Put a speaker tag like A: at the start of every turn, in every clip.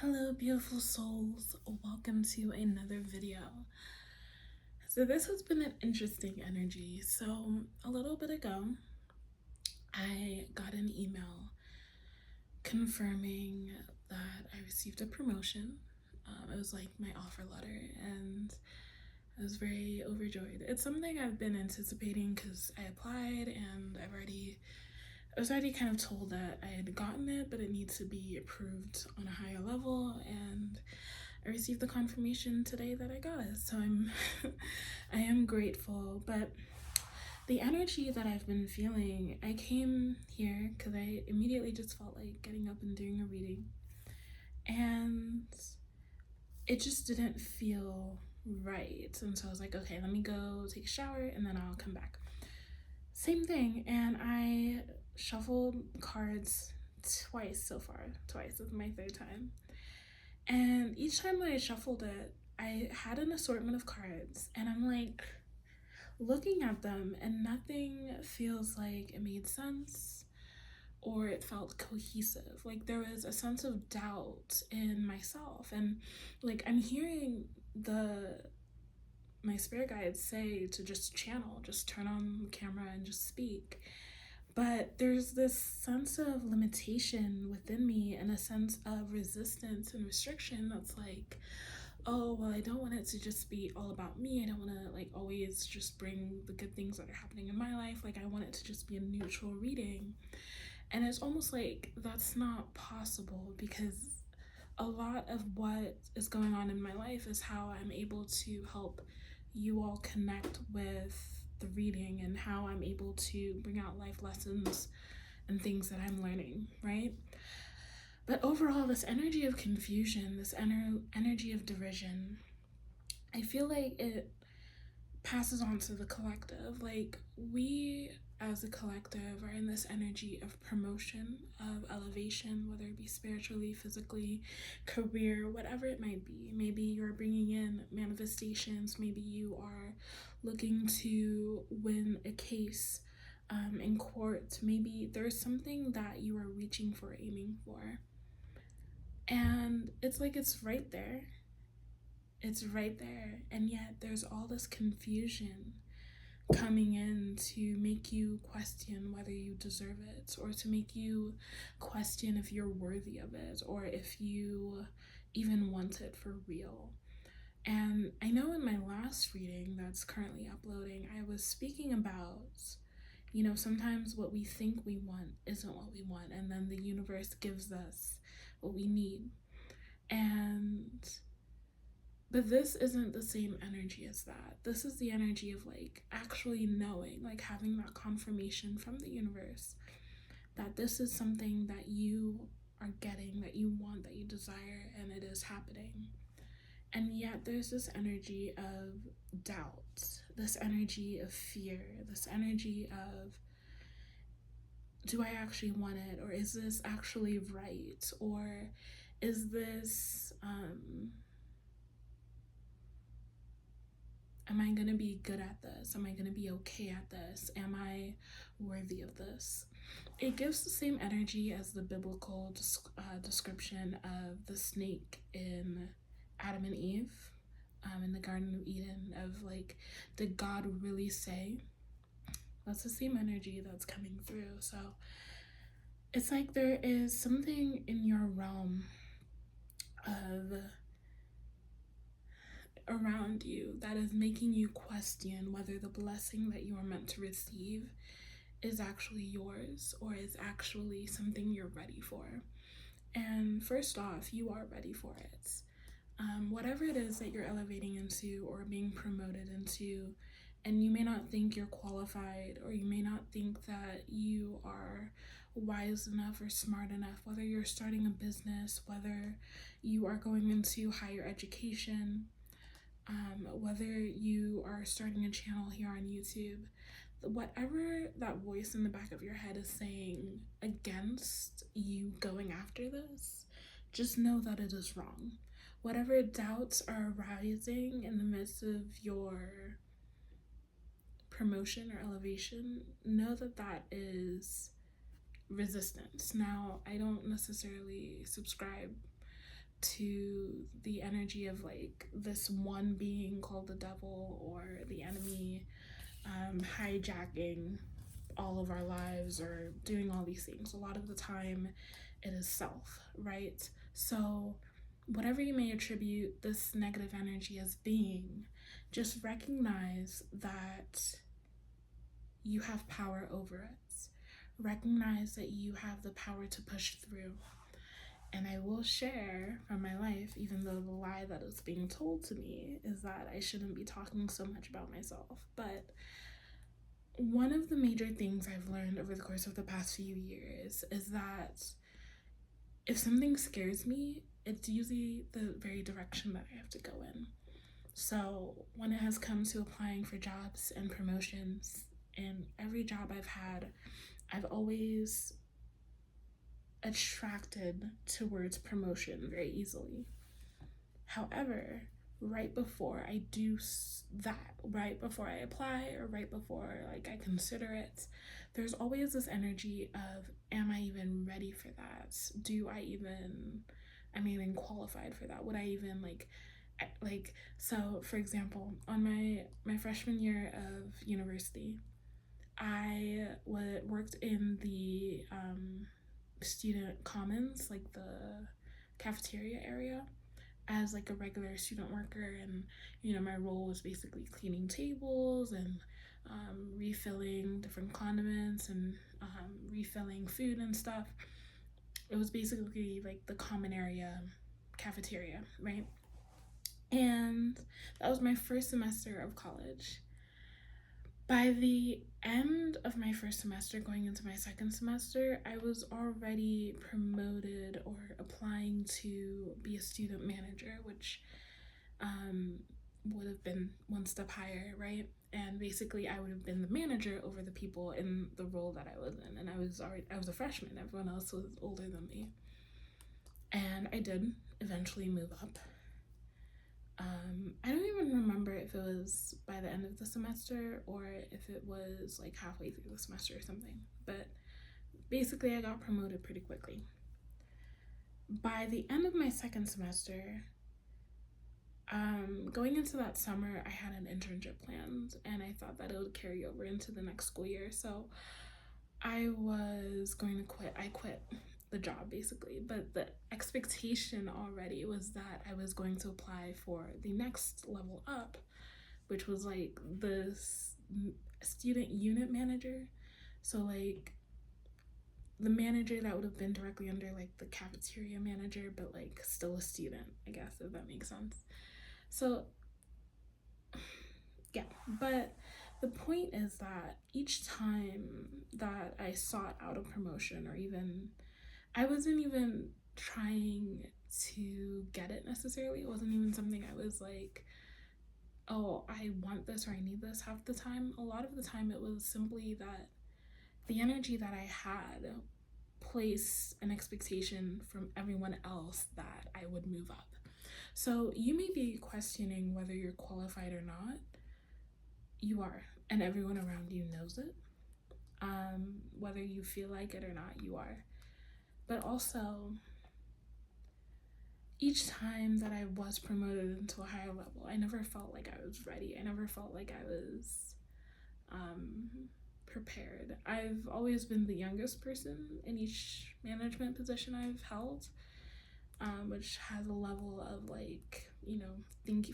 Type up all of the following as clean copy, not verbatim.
A: Hello, beautiful souls. Welcome to another video. So, this has been an interesting energy. So, a little bit ago, I got an email confirming that I received a promotion. It was like my offer letter, and I was very overjoyed. It's something I've been anticipating because I applied and I was already kind of told that I had gotten it, but it needs to be approved on a higher level, and I received the confirmation today that I got it. So I am grateful. But the energy that I've been feeling, I came here because I immediately just felt like getting up and doing a reading, and it just didn't feel right. And so I was like, okay, let me go take a shower and then I'll come back. Same thing. And I shuffled cards twice so far. Twice. This is my third time. And each time that I shuffled it, I had an assortment of cards, and I'm like looking at them, and nothing feels like it made sense or it felt cohesive. Like there was a sense of doubt in myself, and like I'm hearing my spirit guides say to just channel, just turn on the camera and just speak. But there's this sense of limitation within me and a sense of resistance and restriction that's like, oh, well, I don't want it to just be all about me. I don't want to like always just bring the good things that are happening in my life. Like I want it to just be a neutral reading. And it's almost like that's not possible because a lot of what is going on in my life is how I'm able to help you all connect with the reading and how I'm able to bring out life lessons and things that I'm learning, right? But overall, this energy of confusion, this energy of derision, I feel like it passes on to the collective. Like, we as a collective are in this energy of promotion, of elevation, whether it be spiritually, physically, career, whatever it might be. Maybe you're bringing in manifestations, maybe you are looking to win a case in court, maybe there's something that you are reaching for, aiming for. And it's like it's right there. It's right there. And yet there's all this confusion coming in to make you question whether you deserve it, or to make you question if you're worthy of it, or if you even want it for real. And I know in my last reading that's currently uploading, I was speaking about, sometimes what we think we want isn't what we want, and then the universe gives us what we need. But this isn't the same energy as that. This is the energy of like actually knowing, like having that confirmation from the universe that this is something that you are getting, that you want, that you desire, and it is happening. And yet there's this energy of doubt, this energy of fear, this energy of, do I actually want it? Or is this actually right? Or is this, am I going to be good at this? Am I going to be okay at this? Am I worthy of this? It gives the same energy as the biblical description of the snake in Adam and Eve in the Garden of Eden, of like, did God really say? That's the same energy that's coming through. So it's like there is something in your realm of around you that is making you question whether the blessing that you are meant to receive is actually yours, or is actually something you're ready for. And first off, you are ready for it. Whatever it is that you're elevating into or being promoted into, and you may not think you're qualified, or you may not think that you are wise enough or smart enough, whether you're starting a business, whether you are going into higher education, whether you are starting a channel here on YouTube, whatever that voice in the back of your head is saying against you going after this, just know that it is wrong. Whatever doubts are arising in the midst of your promotion or elevation, know that that is resistance. Now, I don't necessarily subscribe to the energy of like this one being called the devil or the enemy, hijacking all of our lives or doing all these things. A lot of the time it is self, right? So whatever you may attribute this negative energy as being, just recognize that you have power over it. Recognize that you have the power to push through. And I will share from my life, even though the lie that is being told to me is that I shouldn't be talking so much about myself. But one of the major things I've learned over the course of the past few years is that if something scares me, it's usually the very direction that I have to go in. So when it has come to applying for jobs and promotions, in every job I've had, I've always attracted towards promotion very easily. However, right before I do that, right before I apply or right before like I consider it, there's always this energy of, am I even ready for that? Am I even qualified for that? Would I even so for example, on my freshman year of university, I worked in the student commons, like the cafeteria area, as like a regular student worker. And my role was basically cleaning tables and refilling different condiments and refilling food and stuff. It was basically like the common area cafeteria, right? And that was my first semester of college. By the end of my first semester, going into my second semester, I was already promoted or applying to be a student manager, which would have been one step higher, right? And basically I would have been the manager over the people in the role that I was in. And I was a freshman. Everyone else was older than me. And I did eventually move up. I don't even remember if it was by the end of the semester or if it was like halfway through the semester or something. But basically I got promoted pretty quickly. By the end of my second semester, going into that summer, I had an internship planned and I thought that it would carry over into the next school year. So I was going to quit. I quit the job basically, but the expectation already was that I was going to apply for the next level up, which was like the student unit manager. So like the manager that would have been directly under like the cafeteria manager, but like still a student, I guess, if that makes sense. So yeah, but the point is that each time that I sought out a promotion, or even I wasn't even trying to get it necessarily. It wasn't even something I was like, oh, I want this or I need this half the time. A lot of the time it was simply that the energy that I had placed an expectation from everyone else that I would move up. So you may be questioning whether you're qualified or not. You are, and everyone around you knows it. Whether you feel like it or not, you are. But also, each time that I was promoted into a higher level, I never felt like I was ready. I never felt like I was prepared. I've always been the youngest person in each management position I've held, which has a level of like,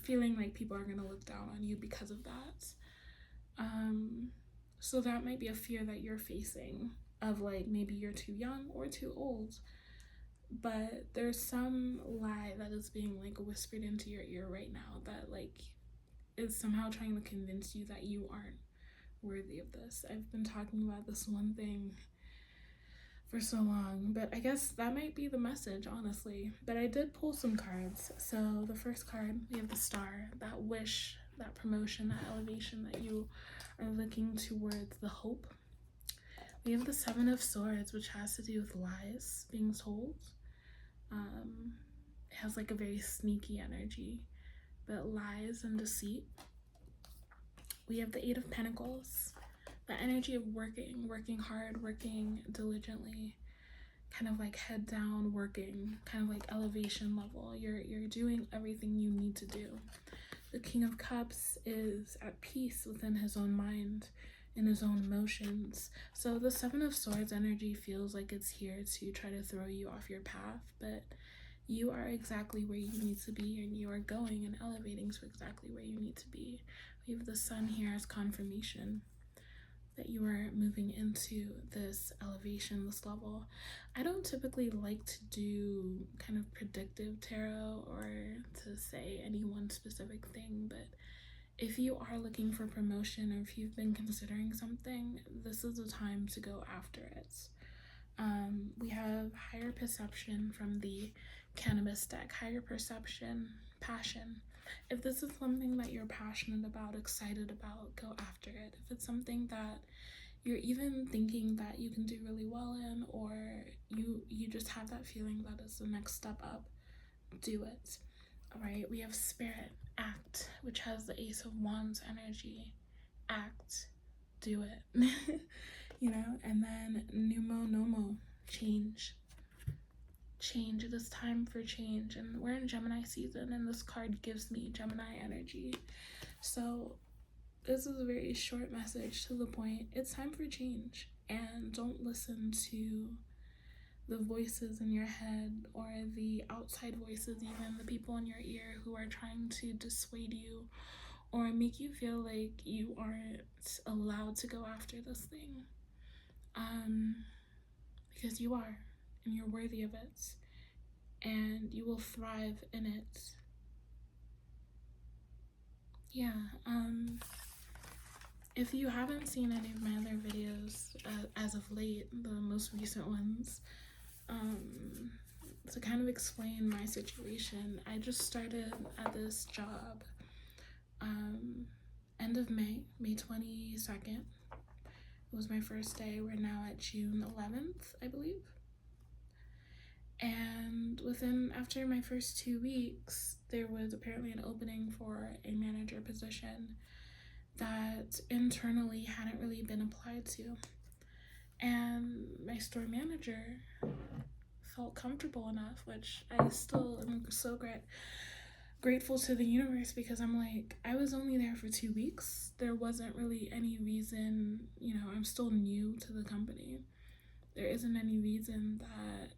A: feeling like people are going to look down on you because of that. So that might be a fear that you're facing of like maybe you're too young or too old. But there's some lie that is being like whispered into your ear right now that like is somehow trying to convince you that you aren't worthy of this. I've been talking about this one thing for so long, but I guess that might be the message, honestly. But I did pull some cards. So the first card, we have the Star, that wish, that promotion, that elevation that you are looking towards, the hope. We have the Seven of Swords, which has to do with lies being told. It has like a very sneaky energy, but lies and deceit. We have the Eight of Pentacles, the energy of working hard, working diligently, kind of like head down working, kind of like elevation level. You're doing everything you need to do. The King of Cups is at peace within his own mind, in his own emotions. So the Seven of Swords energy feels like it's here to try to throw you off your path, but you are exactly where you need to be, and you are going and elevating to exactly where you need to be. We have the Sun here as confirmation that you are moving into this elevation, this level. I don't typically like to do kind of predictive tarot or to say any one specific thing, but if you are looking for promotion or if you've been considering something, this is the time to go after it. We have higher perception from the cannabis deck, higher perception, passion. If this is something that you're passionate about, excited about, go after it. If it's something that you're even thinking that you can do really well in, or you just have that feeling that it's the next step up, do it. All right, we have Spirit, act, which has the Ace of Wands energy. Act, do it. You know, and then Numo Nomo, change. Change, it is time for change. And we're in Gemini season, and this card gives me Gemini energy. So this is a very short message to the point. It's time for change, and don't listen to the voices in your head or the outside voices, even the people in your ear who are trying to dissuade you or make you feel like you aren't allowed to go after this thing. Because you are, and you're worthy of it, and you will thrive in it. Yeah, if you haven't seen any of my other videos as of late, the most recent ones, to kind of explain my situation, I just started at this job end of May 22nd. It was my first day. We're now at June 11th, I believe. And after my first 2 weeks, there was apparently an opening for a manager position that internally hadn't really been applied to. And my store manager felt comfortable enough, which I still am so grateful to the universe, because I'm like, I was only there for 2 weeks. There wasn't really any reason, I'm still new to the company. There isn't any reason that,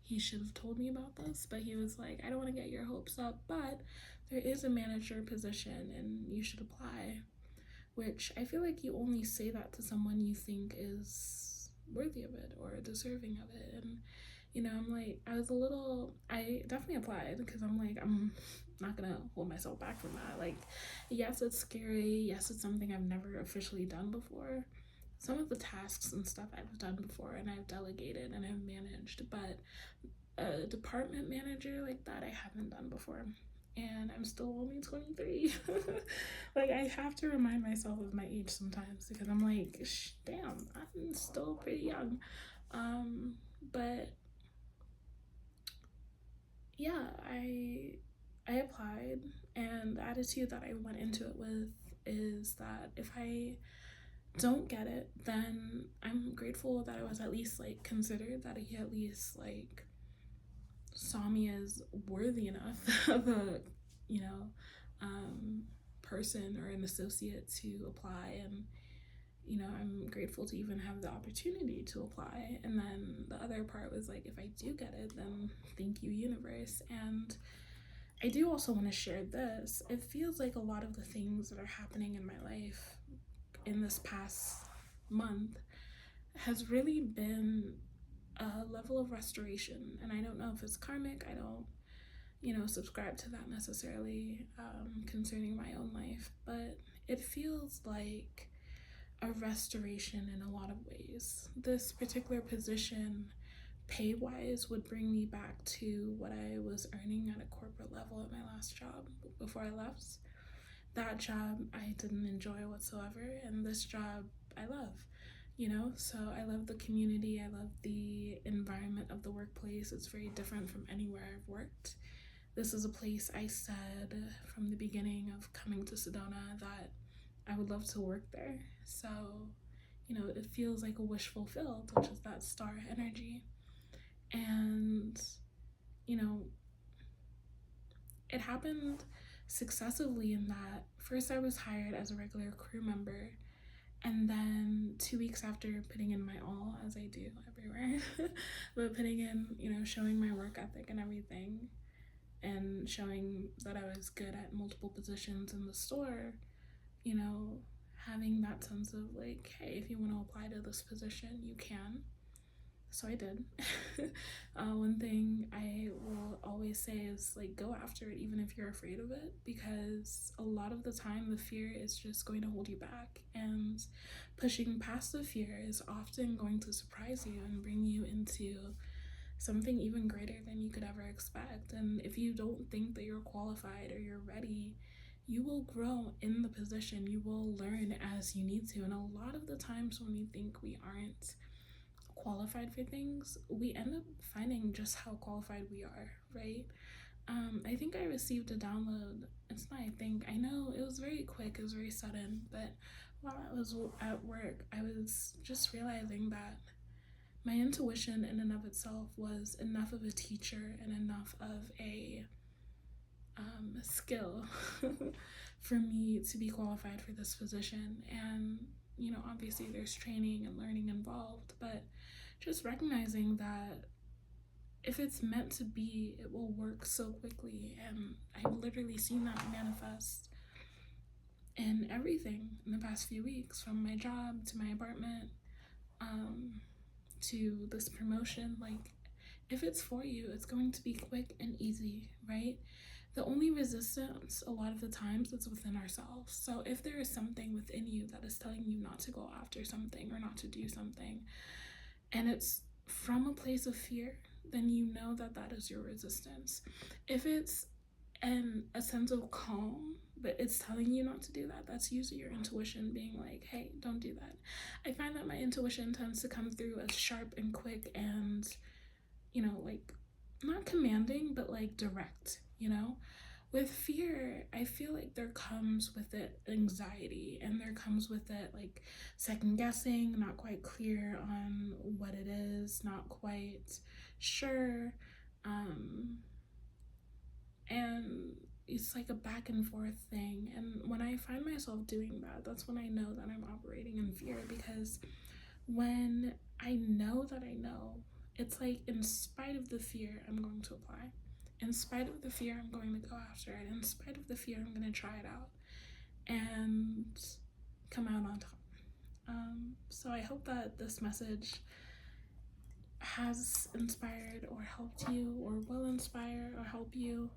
A: he should have told me about this, but he was like, I don't want to get your hopes up, but there is a manager position and you should apply. Which I feel like you only say that to someone you think is worthy of it or deserving of it. And I'm like, I definitely applied because I'm like, I'm not gonna hold myself back from that. Like, yes, it's scary. Yes, it's something I've never officially done before. Some of the tasks and stuff I've done before and I've delegated and I've managed, but a department manager like that I haven't done before. And I'm still only 23. Like, I have to remind myself of my age sometimes because I'm like, damn, I'm still pretty young. But yeah, I applied, and the attitude that I went into it with is that if I don't get it, then I'm grateful that I was at least like considered, that he at least like saw me as worthy enough of a person or an associate to apply. And I'm grateful to even have the opportunity to apply. And then the other part was like, if I do get it, then thank you, universe. And I do also want to share this. It feels like a lot of the things that are happening in my life in this past month has really been a level of restoration. And I don't know if it's karmic. I don't subscribe to that necessarily concerning my own life, but it feels like a restoration in a lot of ways. This particular position, pay-wise, would bring me back to what I was earning at a corporate level at my last job before I left. That job I didn't enjoy whatsoever, and this job I love. So I love the community, I love the environment of the workplace. It's very different from anywhere I've worked. This is a place I said from the beginning of coming to Sedona that I would love to work there. So, it feels like a wish fulfilled, which is that star energy. And, you know, it happened successively in that first I was hired as a regular crew member, and then 2 weeks after putting in my all, as I do everywhere, but putting in, showing my work ethic and everything, and showing that I was good at multiple positions in the store, having that sense of like, hey, if you want to apply to this position, you can. So I did. One thing I will always say is like, go after it even if you're afraid of it, because a lot of the time the fear is just going to hold you back, and pushing past the fear is often going to surprise you and bring you into something even greater than you could ever expect. And if you don't think that you're qualified or you're ready, you will grow in the position. You will learn as you need to. And a lot of the times when we think we aren't qualified for things, we end up finding just how qualified we are, right? I think I received a download. It's not, I think, I know it was very quick, it was very sudden, but while I was at work, I was just realizing that my intuition in and of itself was enough of a teacher and enough of a skill for me to be qualified for this position. And obviously there's training and learning involved, but just recognizing that if it's meant to be, it will work so quickly. And I've literally seen that manifest in everything in the past few weeks, from my job to my apartment, to this promotion. Like, if it's for you, it's going to be quick and easy, right? The only resistance a lot of the times is within ourselves. So if there is something within you that is telling you not to go after something or not to do something, and it's from a place of fear, then you know that that is your resistance. If it's a sense of calm, but it's telling you not to do that, that's usually your intuition being like, hey, don't do that. I find that my intuition tends to come through as sharp and quick and, like, not commanding, but like direct, With fear, I feel like there comes with it anxiety, and there comes with it like second guessing, not quite clear on what it is, not quite sure. And it's like a back and forth thing. And when I find myself doing that, that's when I know that I'm operating in fear, because when I know that I know, it's like, in spite of the fear, I'm going to apply. In spite of the fear, I'm going to go after it. In spite of the fear, I'm going to try it out and come out on top. So I hope that this message has inspired or helped you, or will inspire or help you.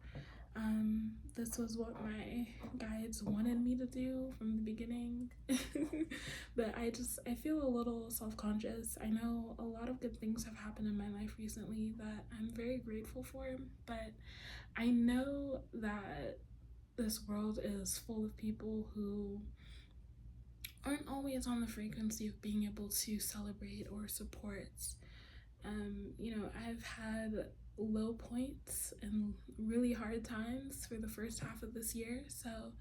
A: This was what my guides wanted me to do from the beginning. But I feel a little self-conscious. I know a lot of good things have happened in my life recently that I'm very grateful for, but I know that this world is full of people who aren't always on the frequency of being able to celebrate or support. I've had low points and really hard times for the first half of this year, so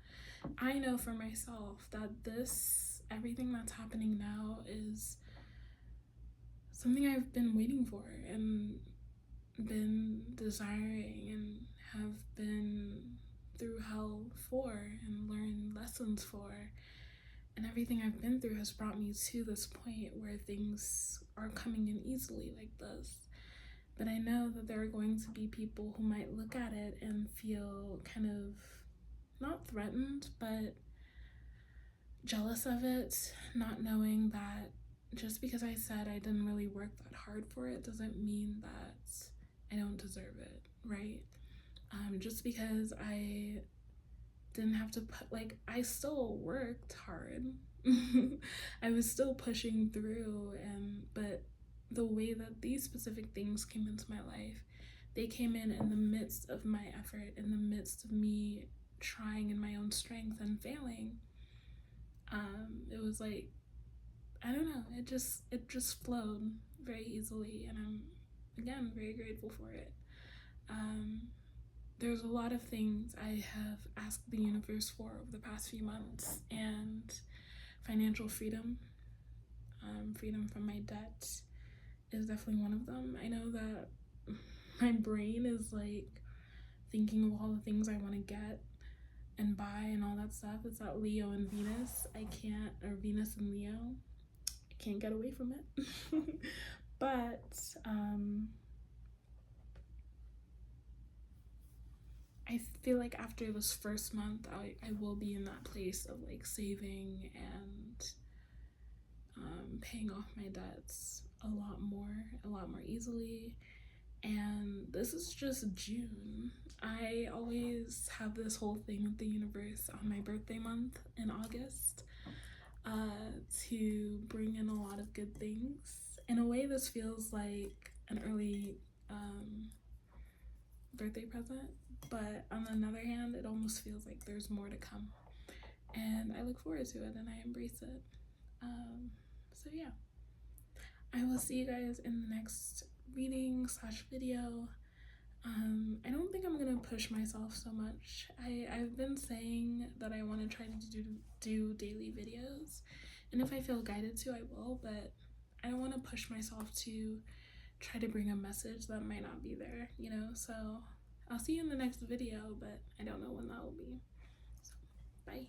A: I know for myself that everything that's happening now is something I've been waiting for and been desiring and have been through hell for and learned lessons for. And everything I've been through has brought me to this point where things are coming in easily like this. But I know that there are going to be people who might look at it and feel kind of not threatened, but jealous of it, not knowing that just because I said I didn't really work that hard for it doesn't mean that I don't deserve it, right? Just because I didn't have to I still worked hard. I was still pushing through, but the way that these specific things came into my life, they came in the midst of my effort, in the midst of me trying in my own strength and failing. It was like, I don't know, it just flowed very easily, and I'm, again, very grateful for it. There's a lot of things I have asked the universe for over the past few months, and financial freedom, freedom from my debt is definitely one of them. I know that my brain is like thinking of all the things I want to get and buy and all that stuff. It's that Leo and Venus. I can't, or Venus and Leo. I can't get away from it. But I feel like after this first month, I will be in that place of like saving and paying off my debts a lot more easily. And this is just June. I always have this whole thing with the universe on my birthday month in August to bring in a lot of good things. In a way, this feels like an early birthday present, but on another hand, it almost feels like there's more to come. And I look forward to it and I embrace it. So yeah, I will see you guys in the next reading / video. I don't think I'm gonna push myself so much. I've been saying that I want to try to do daily videos, and if I feel guided to, I will, but I don't want to push myself to try to bring a message that might not be there, you know? So I'll see you in the next video, but I don't know when that will be. So bye.